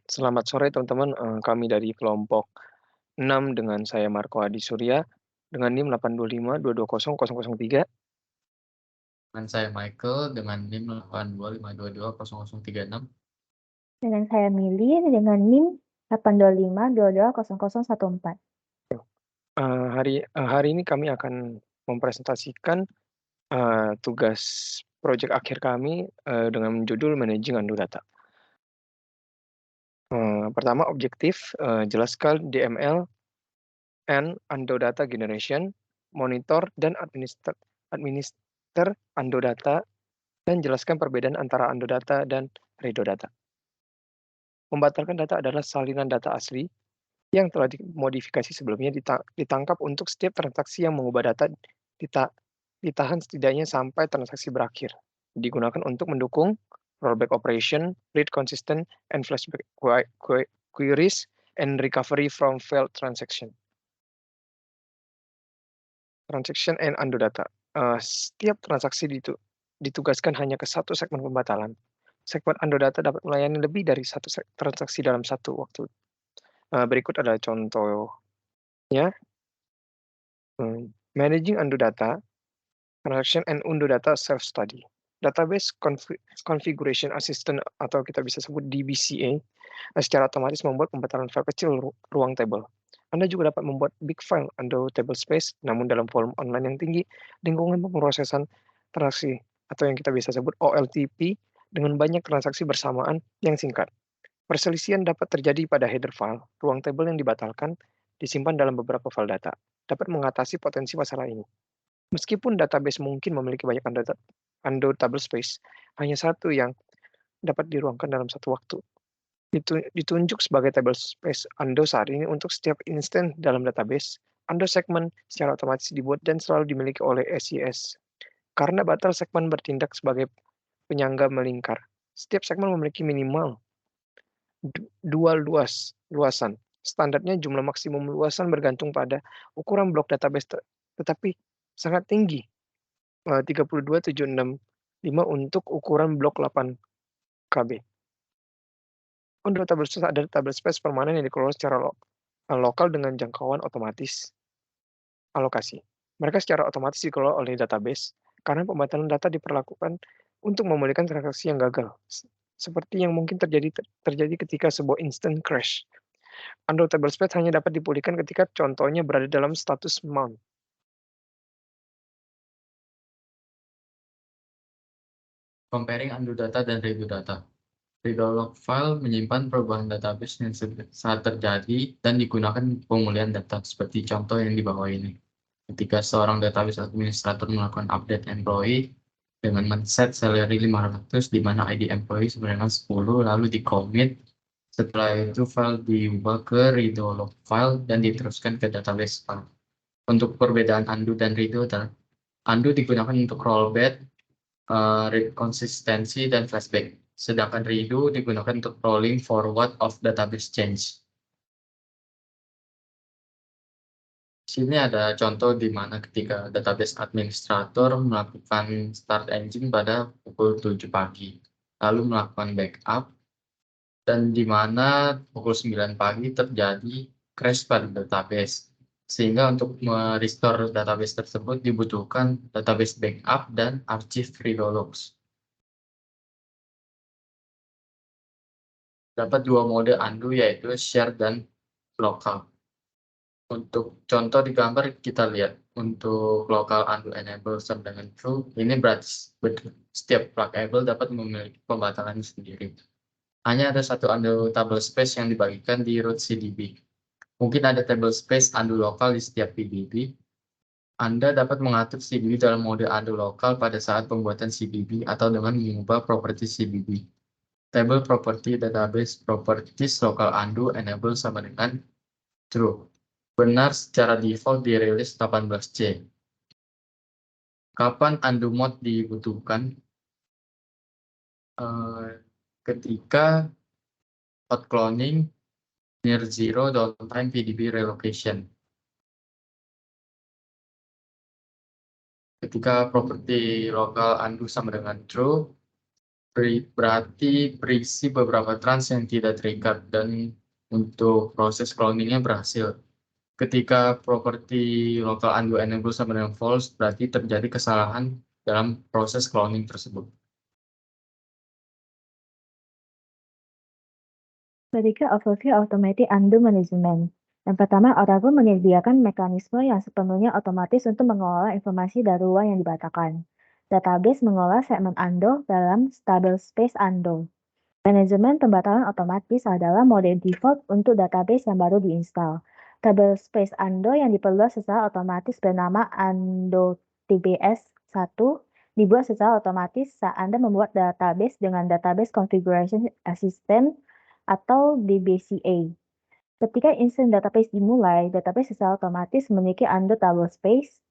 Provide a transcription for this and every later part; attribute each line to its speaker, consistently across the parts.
Speaker 1: Selamat sore teman-teman, kami dari kelompok 6 dengan saya Marco Adi Surya dengan NIM 825220003.
Speaker 2: Dengan saya Michael dengan NIM 8252220036.
Speaker 3: Dengan saya Mili dengan NIM 825220014.
Speaker 1: Hari ini kami akan mempresentasikan, tugas projek akhir kami, dengan judul Managing Undo Data. Pertama objektif, jelaskan DML and Undo Data Generation, monitor dan administer Undo Data, dan jelaskan perbedaan antara Undo Data dan Redo Data. Membatalkan data adalah salinan data asli yang telah dimodifikasi sebelumnya ditangkap untuk setiap transaksi yang mengubah data ditahan setidaknya sampai transaksi berakhir. Digunakan untuk mendukung rollback operation, read consistent, and flashback queries, and recovery from failed transaction. Transaction and undo data. Setiap transaksi ditugaskan hanya ke satu segmen pembatalan. Segmen undo data dapat melayani lebih dari satu transaksi dalam satu waktu. Berikut adalah contohnya. Managing undo data, transaction and undo data self-study. Database Configuration Assistant atau kita bisa sebut DBCA secara otomatis membuat pembatalan file kecil ruang table. Anda juga dapat membuat big file undo table space, namun dalam volume online yang tinggi, lingkungan pemrosesan transaksi atau yang kita bisa sebut OLTP dengan banyak transaksi bersamaan yang singkat. Perselisihan dapat terjadi pada header file, ruang table yang dibatalkan disimpan dalam beberapa file data, dapat mengatasi potensi masalah ini. Meskipun database mungkin memiliki banyak undo table space, hanya satu yang dapat diruangkan dalam satu waktu. Ditunjuk sebagai table space undo saat ini untuk setiap instance dalam database. Undo segmen secara otomatis dibuat dan selalu dimiliki oleh SIS. Karena batal segmen bertindak sebagai penyangga melingkar. Setiap segmen memiliki minimal dua luasan. Standarnya jumlah maksimum luasan bergantung pada ukuran blok database tetapi sangat tinggi. 32765 untuk ukuran blok 8 KB. Untuk table space ada table space permanen yang dikelola secara lokal dengan jangkauan otomatis alokasi. Mereka secara otomatis dikelola oleh database karena pembatalan data diperlakukan untuk memulihkan transaksi yang gagal. Seperti yang mungkin terjadi ketika sebuah instant crash. Undo table space hanya dapat dipulihkan ketika contohnya berada dalam status mount.
Speaker 2: Comparing undo data dan redo data. Redo log file menyimpan perubahan database yang saat terjadi dan digunakan pemulihan data seperti contoh yang di bawah ini. Ketika seorang database administrator melakukan update employee dengan men-set salary 500 di mana ID employee sebenarnya 10 lalu di-commit. Setelah itu file diubah ke redo log file dan diteruskan ke database file. Untuk perbedaan undo dan redo, undo digunakan untuk rollback, konsistensi, dan flashback. Sedangkan redo digunakan untuk rolling forward of database change. Sini ada contoh di mana ketika database administrator melakukan start engine pada pukul 7 pagi, lalu melakukan backup, dan di mana pukul 9 pagi terjadi crash pada database. Sehingga untuk merestore database tersebut dibutuhkan database backup dan archive redo logs. Dapat dua mode undo yaitu share dan local. Untuk contoh di gambar kita lihat untuk local undo enable sama dengan true, ini berarti setiap pluggable dapat memiliki pembatalan sendiri. Hanya ada satu undo table space yang dibagikan di root CDB. Mungkin ada table space undo lokal di setiap PDB. Anda dapat mengatur CDB dalam mode undo lokal pada saat pembuatan CDB atau dengan mengubah properti CDB. Table property database properties local undo enable sama dengan true. Benar secara default di rilis 18C. Kapan undo mode dibutuhkan? Ketika hot cloning near zero downtime PDB relocation. Ketika properti local undo sama dengan true, berarti berisi beberapa trans yang tidak terikat dan untuk proses cloningnya berhasil. Ketika properti local undo enable sama dengan false, berarti terjadi kesalahan dalam proses cloning tersebut.
Speaker 3: Berikut overview automatic undo management. Yang pertama, Oracle menyediakan mekanisme yang sepenuhnya otomatis untuk mengelola informasi dari ruang yang dibatalkan. Database mengolah segmen undo dalam stable space undo. Manajemen pembatalan otomatis adalah mode default untuk database yang baru diinstal. Stable space undo yang diperluas secara otomatis bernama undo TBS 1 dibuat secara otomatis saat Anda membuat database dengan Database Configuration Assistant atau DBCA. Ketika instance database dimulai, database secara otomatis memiliki undo table space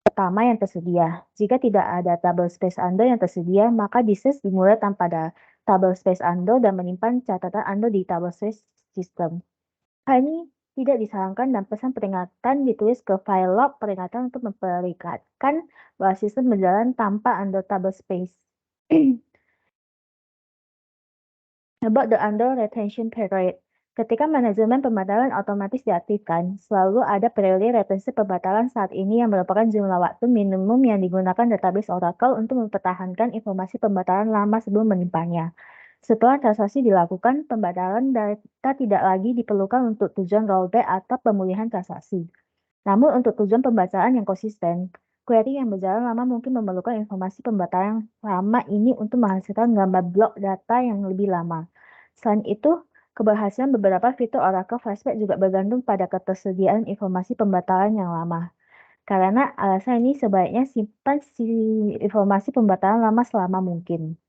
Speaker 3: pertama yang tersedia. Jika tidak ada table space undo yang tersedia, maka disease dimulai tanpa ada table space undo dan menyimpan catatan undo di table space system. Hal ini tidak disarankan dan pesan peringatan ditulis ke file log peringatan untuk memperingatkan bahwa sistem berjalan tanpa undo table space. About the undo retention period. Ketika manajemen pembatalan otomatis diaktifkan, selalu ada periode retensi pembatalan saat ini yang merupakan jumlah waktu minimum yang digunakan database Oracle untuk mempertahankan informasi pembatalan lama sebelum menyimpannya. Setelah transaksi dilakukan, pembatalan data tidak lagi diperlukan untuk tujuan rollback atau pemulihan transaksi. Namun untuk tujuan pembacaan yang konsisten, query yang berjalan lama mungkin memerlukan informasi pembatalan lama ini untuk menghasilkan gambar blok data yang lebih lama. Selain itu, keberhasilan beberapa fitur Oracle Flashback juga bergantung pada ketersediaan informasi pembatalan yang lama. Karena alasan ini sebaiknya simpan informasi pembatalan lama selama mungkin.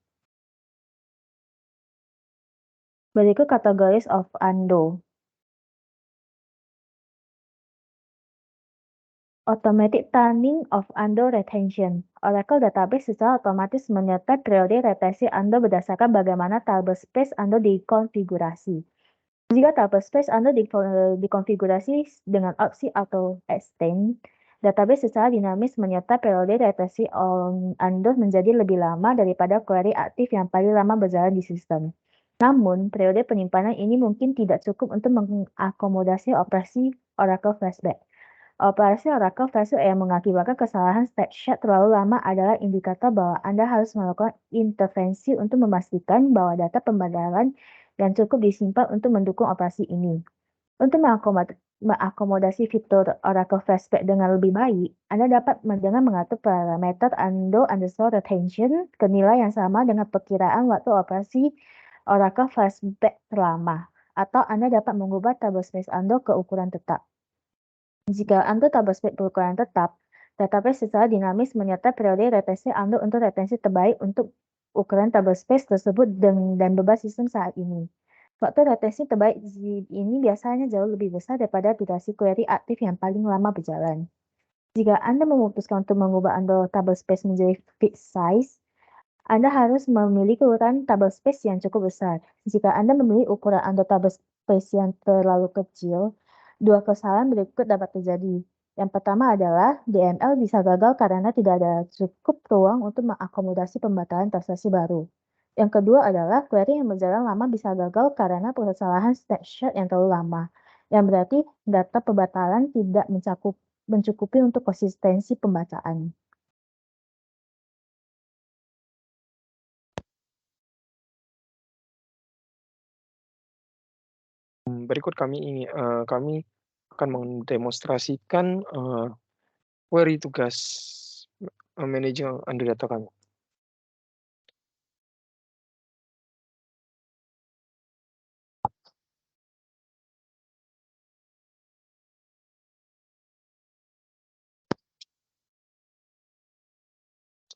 Speaker 3: Berikut categories of undo. Automatic timing of undo retention. Oracle Database secara otomatis menyertai periode retensi undo berdasarkan bagaimana table space undo dikonfigurasi. Jika table space undo dikonfigurasi dengan opsi auto extend, database secara dinamis menyertai periode retensi undo menjadi lebih lama daripada query aktif yang paling lama berjalan di sistem. Namun, periode penyimpanan ini mungkin tidak cukup untuk mengakomodasi operasi Oracle Flashback. Operasi Oracle Flashback yang mengakibatkan kesalahan snapshot terlalu lama adalah indikator bahwa Anda harus melakukan intervensi untuk memastikan bahwa data pembatalan yang cukup disimpan untuk mendukung operasi ini. Untuk mengakomodasi fitur Oracle Flashback dengan lebih baik, Anda dapat dengan mengatur parameter undo_retention ke nilai yang sama dengan perkiraan waktu operasi Oracle Flashback terlama, atau Anda dapat mengubah table space undo ke ukuran tetap. Jika undo table space berukuran tetap, database secara dinamis menyertai periode retensi undo untuk retensi terbaik untuk ukuran table space tersebut dan beban sistem saat ini. Waktu retensi terbaik ini biasanya jauh lebih besar daripada durasi query aktif yang paling lama berjalan. Jika Anda memutuskan untuk mengubah undo table space menjadi fixed size, Anda harus memiliki ukuran table space yang cukup besar. Jika Anda memilih ukuran undo table space yang terlalu kecil, dua kesalahan berikut dapat terjadi. Yang pertama adalah DML bisa gagal karena tidak ada cukup ruang untuk mengakomodasi pembatalan transaksi baru. Yang kedua adalah query yang berjalan lama bisa gagal karena kesalahan snapshot yang terlalu lama, yang berarti data pembatalan tidak mencukupi untuk konsistensi pembacaan.
Speaker 1: Berikut kami akan mendemonstrasikan query tugas managing undo data kami.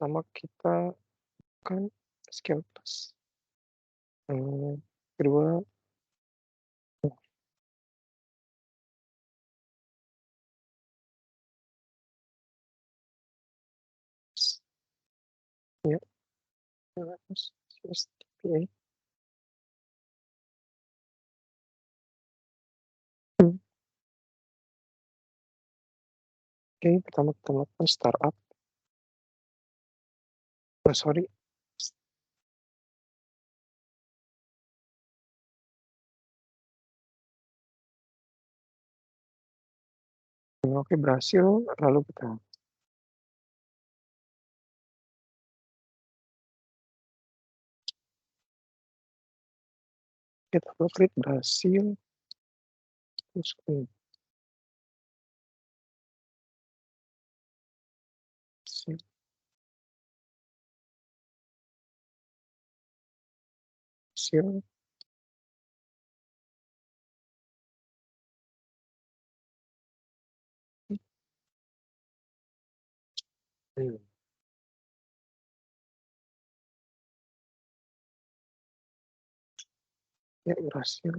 Speaker 1: Sama kita akan scale plus. Kedua, ya, TPA. Oke, pertama kita melakukan startup. Sorry, Oke, berhasil, lalu kita klik berhasil, terus berhasil. Ya, berhasil.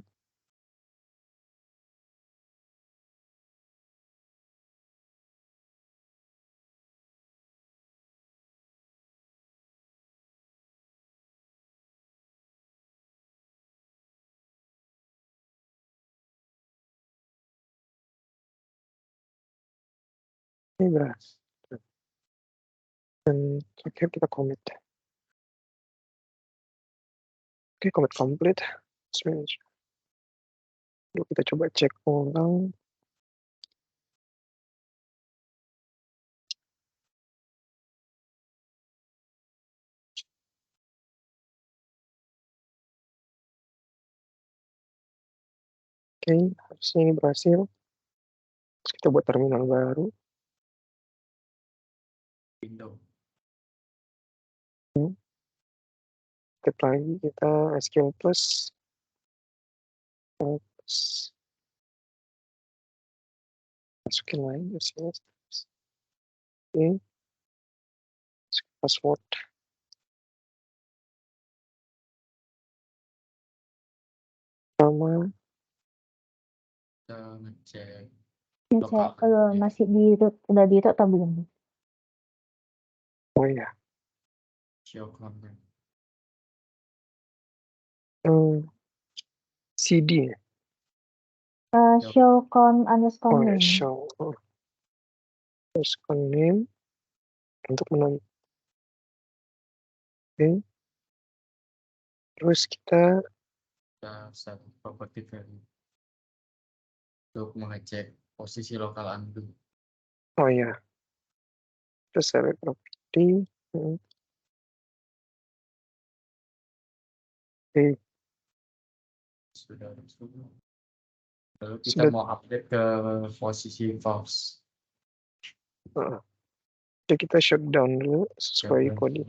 Speaker 1: Ini berhasil. Dan terakhir kita commit. Oke, commit complete. Lalu kita coba cek ulang. Oke, harusnya ini berhasil. Terus kita buat terminal baru.
Speaker 2: Windows.
Speaker 1: Ketik lagi kita SQL plus. Masukin lagi SQL plus. Oke. Password. Sama.
Speaker 2: Kita ngecek
Speaker 3: Ngecek
Speaker 2: lokal.
Speaker 3: masih di root, udah di root atau belum?
Speaker 1: Oh iya.
Speaker 2: Show content.
Speaker 1: CD.
Speaker 3: Show con underscore
Speaker 1: Oh ya,
Speaker 3: name.
Speaker 1: show. Underscore name. Untuk menonton. Oke. Terus kita
Speaker 2: set property value untuk mengecek posisi lokal undo.
Speaker 1: oh iya. Terus select property. Oke.
Speaker 2: Sudah. Lalu kita
Speaker 1: Sudah.
Speaker 2: mau update ke posisi false.
Speaker 1: Jadi kita shutdown dulu sesuai kode.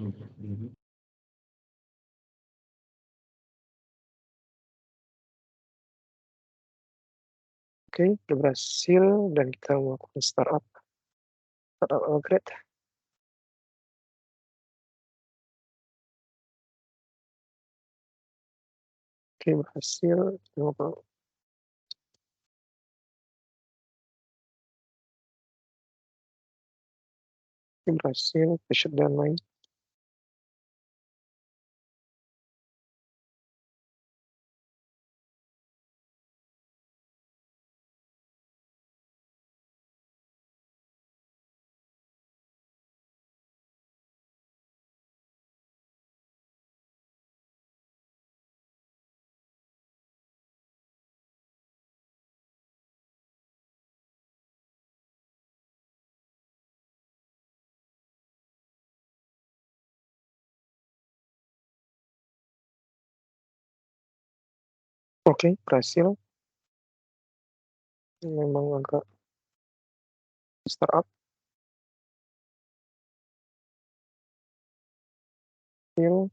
Speaker 1: Oke, udah berhasil dan kita melakukan startup upgrade. Oke, berhasil. Oke, berhasil. Kita shutdown lagi. Oke, berhasil. Memang agak startup. Berhasil.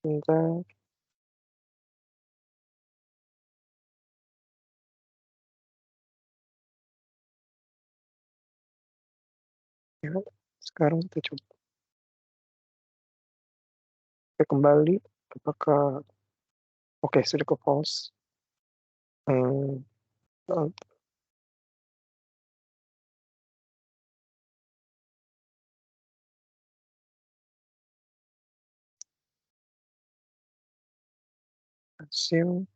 Speaker 1: Bentar. Ya, sekarang kita coba. Kita kembali. Apakah oke, sudah ke false. Hasil.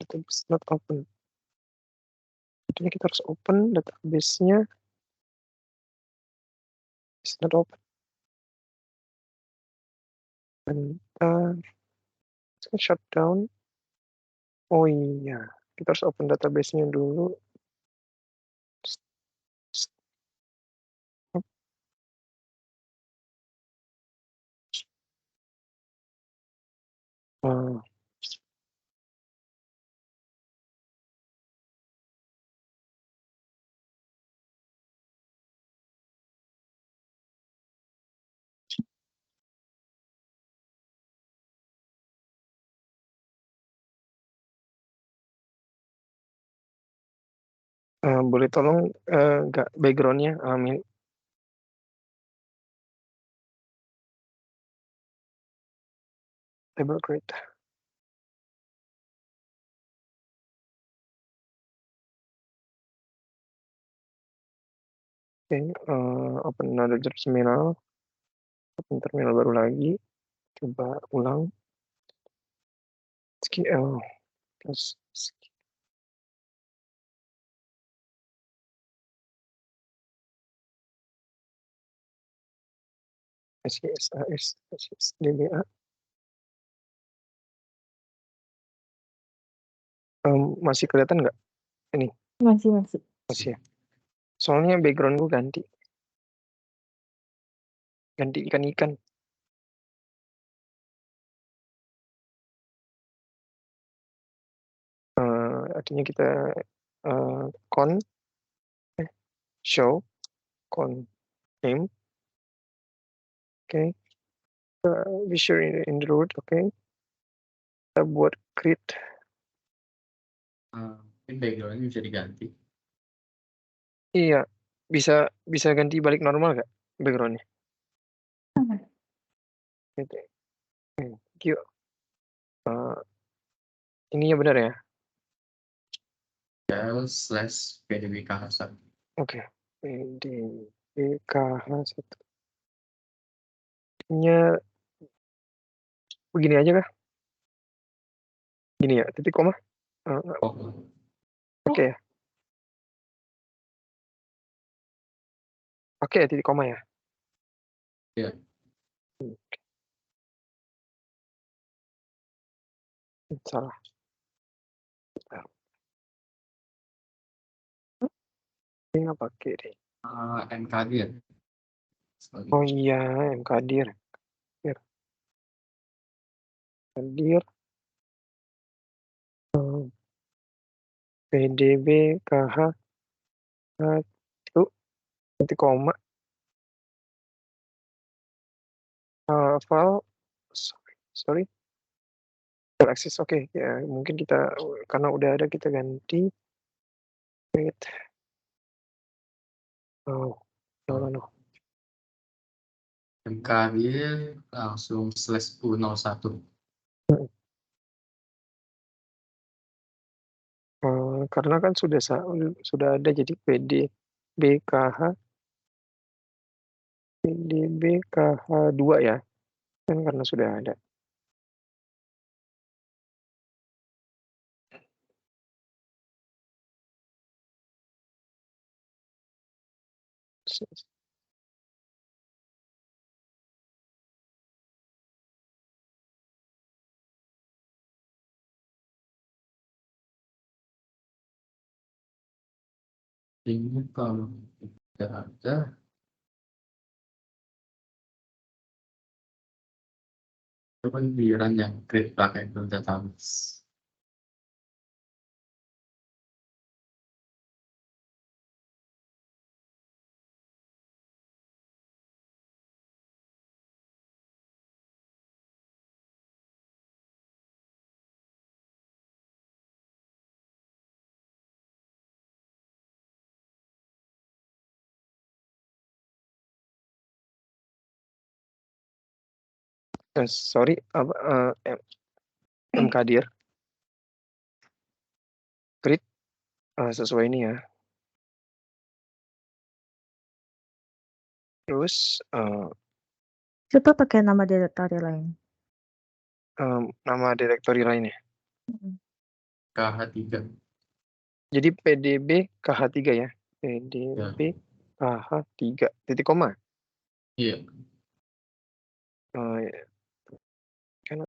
Speaker 1: Database not open. Artinya kita harus open database-nya. It's not open. Dan kita shutdown. Oh iya, kita harus open database-nya dulu. Oh. Boleh tolong nggak background-nya table create. Oke, open another terminal. Open terminal baru lagi. Coba ulang. SQL plus SQSAS DBA. Masih kelihatan nggak? Ini
Speaker 3: Masih.
Speaker 1: masih ya. Soalnya background gue ganti ikan-ikan. Artinya kita show con name. Oke. Be sure in the root. Oke. Kita buat create.
Speaker 2: Ini background-nya bisa diganti.
Speaker 1: Iya, bisa ganti balik normal nggak background-nya? Gitu. Thank you. Ininya benar ya?
Speaker 2: /pdbkh1.
Speaker 1: Oke. pdbkh1. Nya begini aja kah? Gini ya, titik koma? Oke ya? Oke, titik koma ya?
Speaker 2: Iya.
Speaker 1: Salah. Ini nggak pakai deh.
Speaker 2: mkdir.
Speaker 1: Oh iya, mkdir. Mkdir. pdbkh 1 titik koma. File sorry. Access. Oke, ya mungkin kita karena udah ada kita ganti. Wait. No.
Speaker 2: mkdir langsung /u01.
Speaker 1: Karena kan sudah ada jadi pdbkh 2 ya, kan karena sudah ada.
Speaker 2: Ini kalau tidak ada, itu kan giliran yang create pakai database.
Speaker 1: Sorry, mkdir create sesuai ini ya. Terus
Speaker 3: Coba pakai nama directory lain.
Speaker 1: nama direktori lainnya.
Speaker 2: KH3.
Speaker 1: Jadi PDB KH3 ya. PDB KH3 titik koma.
Speaker 2: Iya.